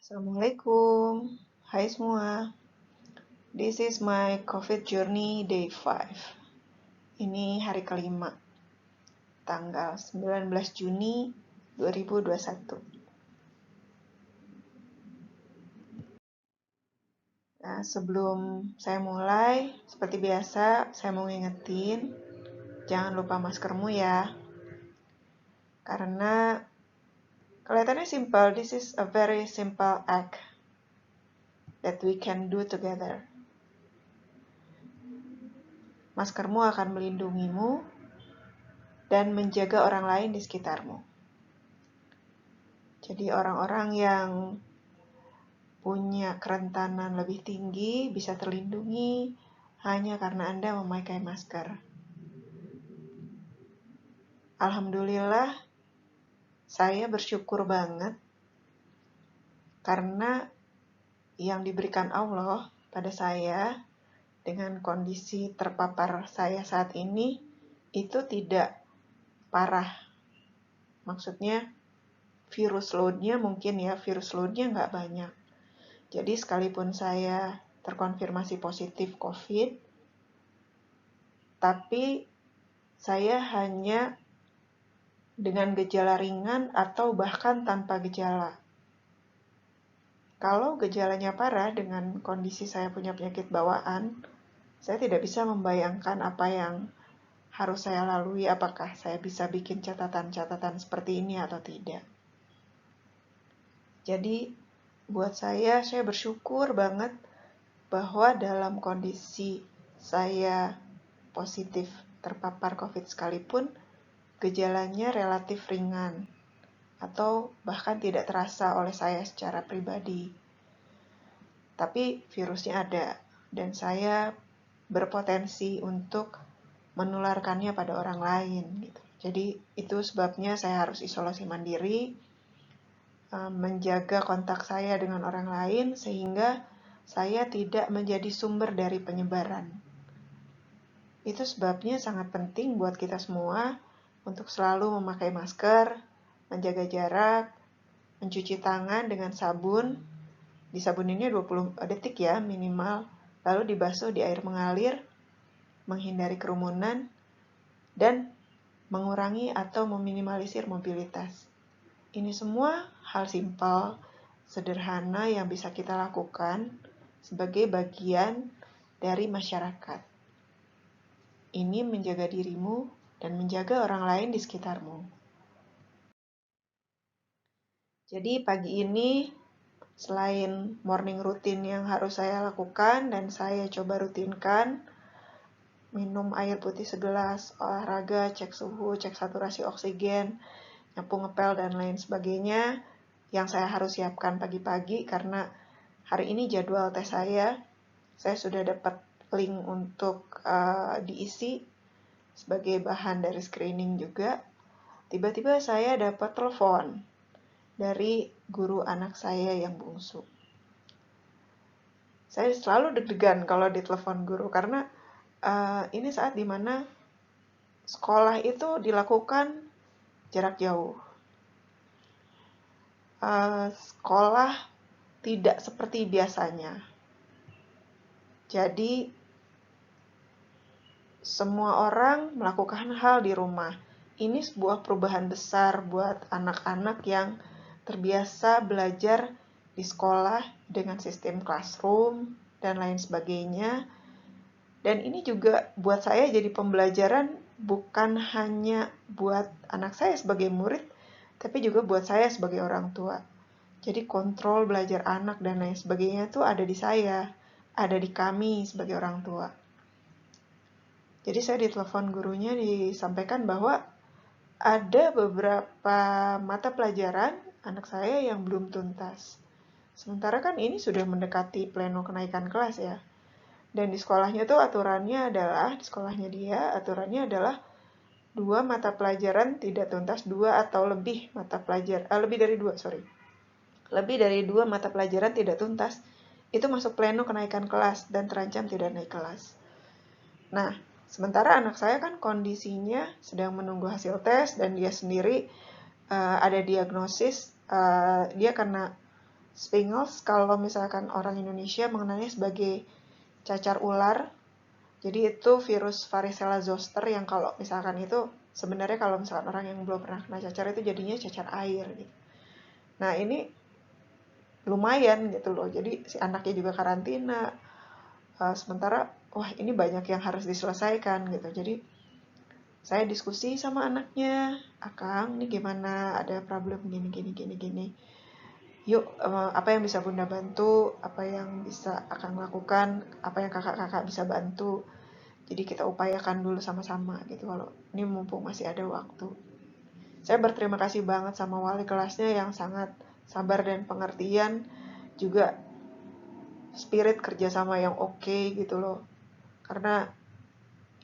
Assalamualaikum, hai semua. This is my COVID journey day 5. Ini hari kelima, tanggal 19 Juni 2021. Nah, sebelum saya mulai, seperti biasa, saya mau ngingetin, jangan lupa maskermu ya. Karena kelihatannya simple, this is a very simple act that we can do together. Maskermu akan melindungimu dan menjaga orang lain di sekitarmu. Jadi orang-orang yang punya kerentanan lebih tinggi bisa terlindungi hanya karena Anda memakai masker. Alhamdulillah, saya bersyukur banget karena yang diberikan Allah pada saya dengan kondisi terpapar saya saat ini itu tidak parah. Maksudnya virus loadnya nggak banyak. Jadi sekalipun saya terkonfirmasi positif COVID, tapi saya hanya dengan gejala ringan atau bahkan tanpa gejala. Kalau gejalanya parah dengan kondisi saya punya penyakit bawaan, saya tidak bisa membayangkan apa yang harus saya lalui, apakah saya bisa bikin catatan-catatan seperti ini atau tidak. Jadi buat saya bersyukur banget bahwa dalam kondisi saya positif terpapar COVID sekalipun, gejalanya relatif ringan atau bahkan tidak terasa oleh saya secara pribadi. Tapi virusnya ada dan saya berpotensi untuk menularkannya pada orang lain gitu. Jadi itu sebabnya saya harus isolasi mandiri, menjaga kontak saya dengan orang lain sehingga saya tidak menjadi sumber dari penyebaran. Itu sebabnya sangat penting buat kita semua untuk selalu memakai masker, menjaga jarak, mencuci tangan dengan sabun. Disabuninnya 20 detik ya minimal, lalu dibasuh di air mengalir, menghindari kerumunan, dan mengurangi atau meminimalisir mobilitas. Ini semua hal simpel, sederhana yang bisa kita lakukan sebagai bagian dari masyarakat. Ini menjaga dirimu dan menjaga orang lain di sekitarmu. Jadi pagi ini, selain morning routine yang harus saya lakukan dan saya coba rutinkan, minum air putih segelas, olahraga, cek suhu, cek saturasi oksigen, nyapu ngepel, dan lain sebagainya, yang saya harus siapkan pagi-pagi karena hari ini jadwal tes saya sudah dapat link untuk diisi sebagai bahan dari screening juga. Tiba-tiba saya dapat telepon dari guru anak saya yang bungsu. Saya selalu deg-degan kalau ditelepon guru karena ini saat dimana sekolah itu dilakukan jarak jauh. Sekolah tidak seperti biasanya. Jadi semua orang melakukan hal di rumah. Ini sebuah perubahan besar buat anak-anak yang terbiasa belajar di sekolah dengan sistem classroom dan lain sebagainya. Dan ini juga buat saya jadi pembelajaran bukan hanya buat anak saya sebagai murid, tapi juga buat saya sebagai orang tua. Jadi kontrol belajar anak dan lain sebagainya itu ada di saya, ada di kami sebagai orang tua. Jadi saya ditelepon gurunya disampaikan bahwa ada beberapa mata pelajaran anak saya yang belum tuntas. Sementara kan ini sudah mendekati pleno kenaikan kelas ya. Dan di sekolahnya tuh aturannya adalah 2 mata pelajaran tidak tuntas, 2 atau lebih mata pelajaran, lebih dari 2 mata pelajaran tidak tuntas, itu masuk pleno kenaikan kelas dan terancam tidak naik kelas. Nah, sementara anak saya kan kondisinya sedang menunggu hasil tes dan dia sendiri ada diagnosis dia kena Shingles kalau misalkan orang Indonesia mengenalnya sebagai cacar ular. Jadi itu virus varicella zoster yang kalau misalkan itu sebenarnya kalau misalkan orang yang belum pernah kena cacar itu jadinya cacar air gitu. Nah ini lumayan gitu loh. Jadi si anaknya juga karantina. Sementara wah ini banyak yang harus diselesaikan gitu. Jadi saya diskusi sama anaknya, Akang, ini gimana? Ada problem gini, gini, gini, gini. Yuk, apa yang bisa Bunda bantu? Apa yang bisa Akang lakukan? Apa yang kakak-kakak bisa bantu? Jadi kita upayakan dulu sama-sama gitu. Kalau ini mumpung masih ada waktu. Saya berterima kasih banget sama wali kelasnya yang sangat sabar dan pengertian. Juga spirit kerjasama yang oke gitu loh. Karena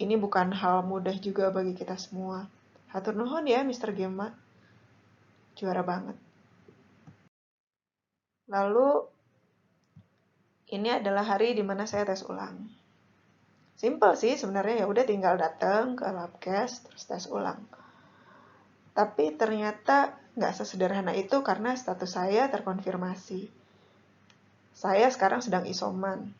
ini bukan hal mudah juga bagi kita semua. Hatur nuhun ya Mr. Gemma. Juara banget. Lalu ini adalah hari dimana saya tes ulang. Simple sih sebenarnya, ya udah tinggal datang ke labcast terus tes ulang. Tapi ternyata nggak sesederhana itu karena status saya terkonfirmasi. Saya sekarang sedang isoman.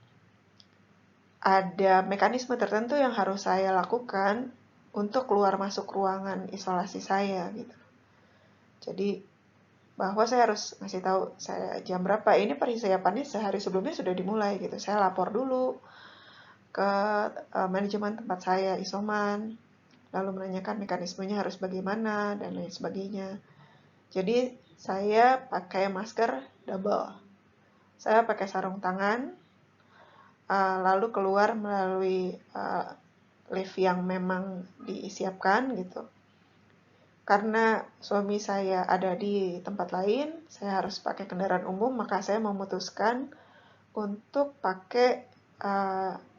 Ada mekanisme tertentu yang harus saya lakukan untuk keluar masuk ruangan isolasi saya gitu. Jadi bahwa saya harus ngasih tahu saya jam berapa. Ini persiapannya sehari sebelumnya sudah dimulai gitu. Saya lapor dulu ke manajemen tempat saya isoman, lalu menanyakan mekanismenya harus bagaimana dan lain sebagainya. Jadi saya pakai masker double. Saya pakai sarung tangan, lalu keluar melalui lift yang memang disiapkan gitu. Karena suami saya ada di tempat lain, saya harus pakai kendaraan umum, maka saya memutuskan untuk pakai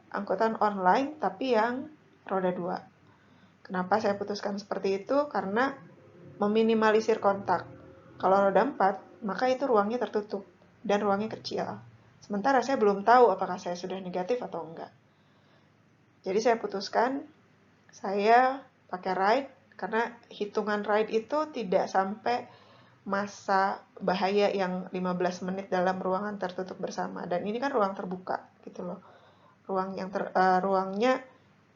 angkutan online tapi yang roda 2. Kenapa saya putuskan seperti itu? Karena meminimalisir kontak. Kalau roda 4, maka itu ruangnya tertutup dan ruangnya kecil. Sementara saya belum tahu apakah saya sudah negatif atau enggak. Jadi saya putuskan saya pakai ride karena hitungan ride itu tidak sampai masa bahaya yang 15 menit dalam ruangan tertutup bersama. Dan ini kan ruang terbuka gitu loh. Ruangnya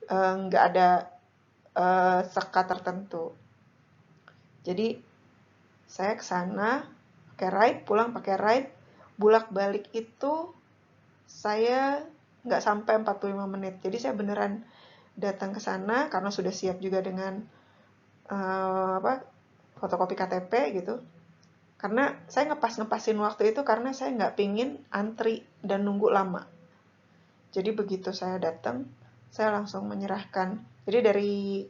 nggak ada sekat tertentu. Jadi saya ke sana pakai ride, pulang pakai ride, bolak-balik itu saya nggak sampai 45 menit. Jadi saya beneran datang ke sana karena sudah siap juga dengan fotokopi KTP gitu. Karena saya ngepasin waktu itu karena saya nggak pingin antri dan nunggu lama. Jadi begitu saya datang, saya langsung menyerahkan. Jadi dari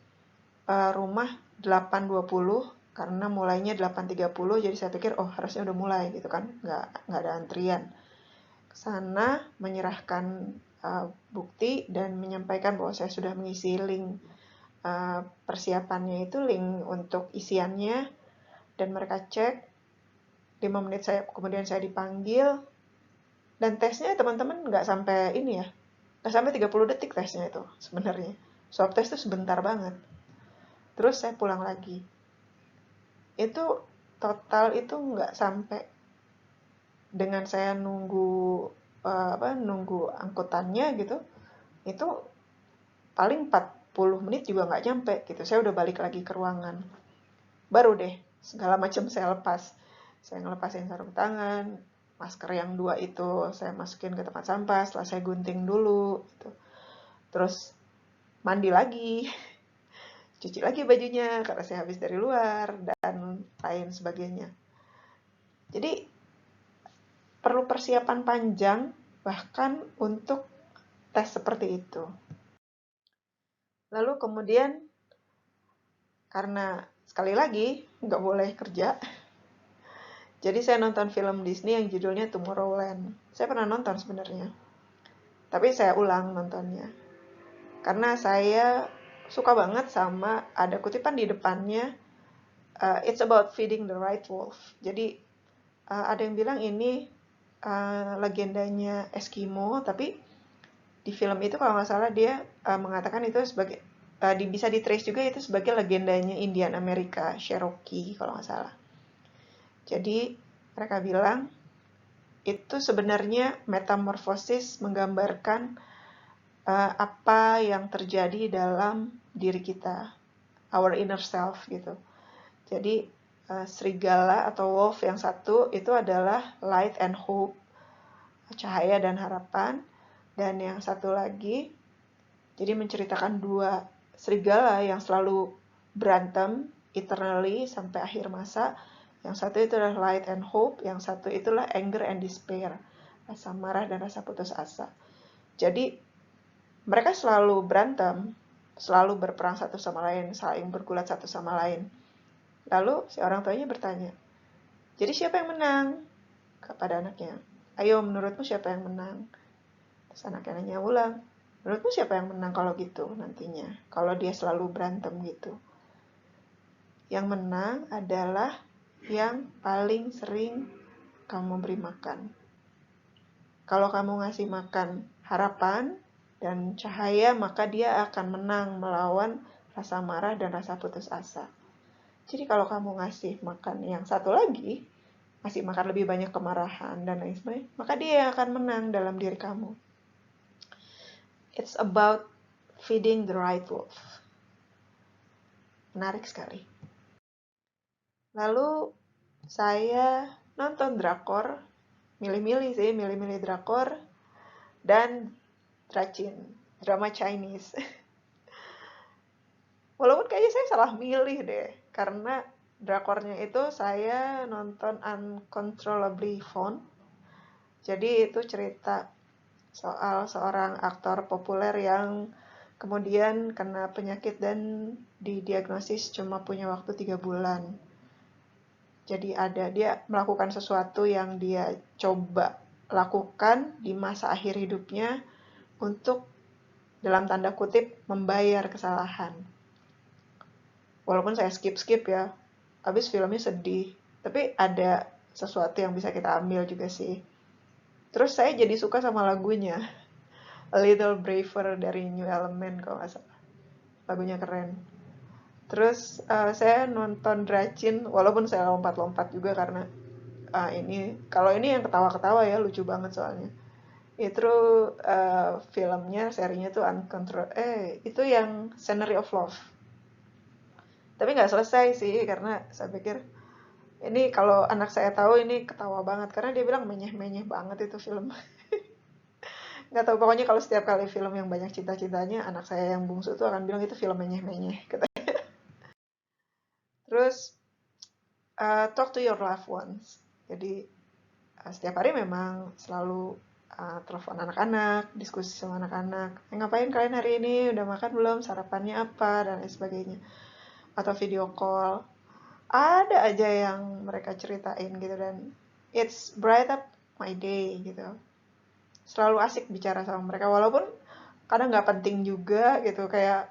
rumah 8.20 karena mulainya 8.30, jadi saya pikir oh harusnya udah mulai gitu kan, nggak ada antrian. Kesana menyerahkan bukti dan menyampaikan bahwa saya sudah mengisi link persiapannya, itu link untuk isiannya, dan mereka cek. 5 menit kemudian saya dipanggil, dan tesnya teman-teman nggak sampai ini ya, nggak sampai 30 detik tesnya itu sebenarnya. Swab test itu sebentar banget. Terus saya pulang lagi. Itu total itu nggak sampai, dengan saya nunggu angkutannya gitu, itu paling 40 menit juga nggak nyampe gitu. Saya udah balik lagi ke ruangan. Baru deh segala macam saya lepas. Saya ngelepasin sarung tangan, masker yang 2 itu saya masukin ke tempat sampah, setelah saya gunting dulu gitu. Terus mandi lagi, cuci lagi bajunya karena saya habis dari luar dan lain sebagainya. Jadi perlu persiapan panjang bahkan untuk tes seperti itu. Lalu kemudian karena sekali lagi nggak boleh kerja, jadi saya nonton film Disney yang judulnya Tomorrowland. Saya pernah nonton sebenarnya, tapi saya ulang nontonnya karena saya suka banget sama ada kutipan di depannya, it's about feeding the right wolf. Jadi ada yang bilang ini legendanya Eskimo, tapi di film itu kalau nggak salah dia mengatakan itu sebagai bisa ditrace juga itu sebagai legendanya Indian Amerika, Cherokee kalau nggak salah. Jadi mereka bilang itu sebenarnya metamorfosis menggambarkan apa yang terjadi dalam diri kita, our inner self gitu. Jadi serigala atau wolf yang satu itu adalah light and hope, cahaya dan harapan, dan yang satu lagi jadi menceritakan dua serigala yang selalu berantem eternally sampai akhir masa. Yang satu itu adalah light and hope, yang satu itulah anger and despair, rasa marah dan rasa putus asa. Jadi mereka selalu berantem, selalu berperang satu sama lain, saling bergulat satu sama lain. Lalu si orang tuanya bertanya, jadi siapa yang menang? Kepada anaknya, ayo menurutmu siapa yang menang? Terus anaknya nanya ulang, menurutmu siapa yang menang kalau gitu nantinya? Kalau dia selalu berantem gitu. Yang menang adalah yang paling sering kamu beri makan. Kalau kamu ngasih makan harapan dan cahaya, maka dia akan menang melawan rasa marah dan rasa putus asa. Jadi kalau kamu ngasih makan yang satu lagi, ngasih makan lebih banyak kemarahan dan lain sebagainya, maka dia yang akan menang dalam diri kamu. It's about feeding the right wolf. Menarik sekali. Lalu saya nonton drakor, milih-milih drakor, dan drama Chinese. Walaupun kayaknya saya salah milih deh, karena drakornya itu saya nonton Uncontrollably Fond. Jadi itu cerita soal seorang aktor populer yang kemudian kena penyakit dan didiagnosis cuma punya waktu 3 bulan. Jadi dia melakukan sesuatu yang dia coba lakukan di masa akhir hidupnya untuk dalam tanda kutip membayar kesalahan. Walaupun saya skip ya, habis filmnya sedih, tapi ada sesuatu yang bisa kita ambil juga sih. Terus saya jadi suka sama lagunya, A Little Braver dari New Element kalau nggak salah. Lagunya keren. Terus saya nonton Dracin, walaupun saya lompat-lompat juga karena kalau ini yang ketawa-ketawa ya, lucu banget soalnya. Itu filmnya, serinya tuh itu yang Scenery of Love. Tapi nggak selesai sih, karena saya pikir ini kalau anak saya tahu ini ketawa banget, karena dia bilang menyeh-menyeh banget itu film. Nggak tahu, pokoknya kalau setiap kali film yang banyak cinta-cintanya, anak saya yang bungsu tuh akan bilang itu film menyeh-menyeh. Terus talk to your loved ones. Jadi setiap hari memang selalu telepon anak-anak, diskusi sama anak-anak. Ngapain kalian hari ini? Udah makan belum? Sarapannya apa? Dan lain sebagainya. Atau video call. Ada aja yang mereka ceritain gitu, dan it's bright up my day gitu. Selalu asik bicara sama mereka, walaupun kadang nggak penting juga gitu, kayak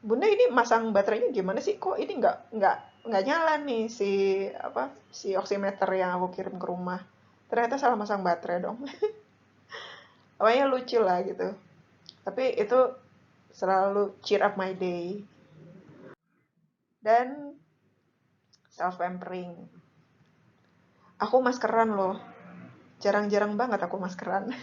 bunda ini masang baterainya gimana sih, kok ini nggak nyala nih si oximeter yang aku kirim ke rumah, ternyata salah masang baterai dong. Pokoknya lucu lah gitu, tapi itu selalu cheer up my day. Dan self pampering, aku maskeran loh, jarang-jarang banget aku maskeran.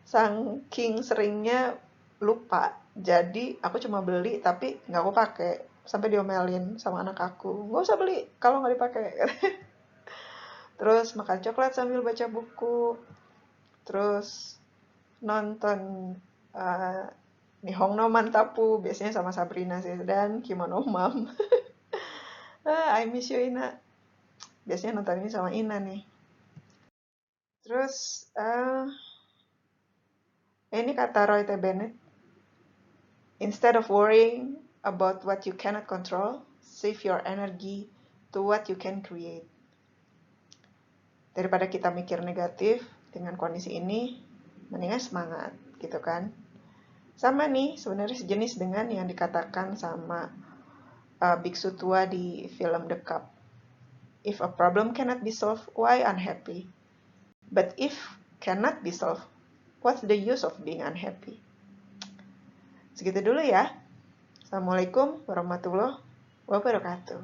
Saking seringnya lupa, jadi aku cuma beli tapi nggak aku pakai, sampai diomelin sama anak aku, nggak usah beli kalau nggak dipakai. Terus makan coklat sambil baca buku, terus nonton uh, Nihong no Mantapu, biasanya sama Sabrina sih, dan Kimono Mom. I miss you Ina, biasanya nonton ini sama Ina nih. Terus ini kata Roy T. Bennett, instead of worrying about what you cannot control, save your energy to what you can create. Daripada kita mikir negatif dengan kondisi ini, mendingan semangat gitu kan. Sama nih sebenarnya sejenis dengan yang dikatakan sama biksu tua di film The Cup. If a problem cannot be solved, why unhappy? But if cannot be solved, what's the use of being unhappy? Segitu dulu ya. Assalamualaikum warahmatullahi wabarakatuh.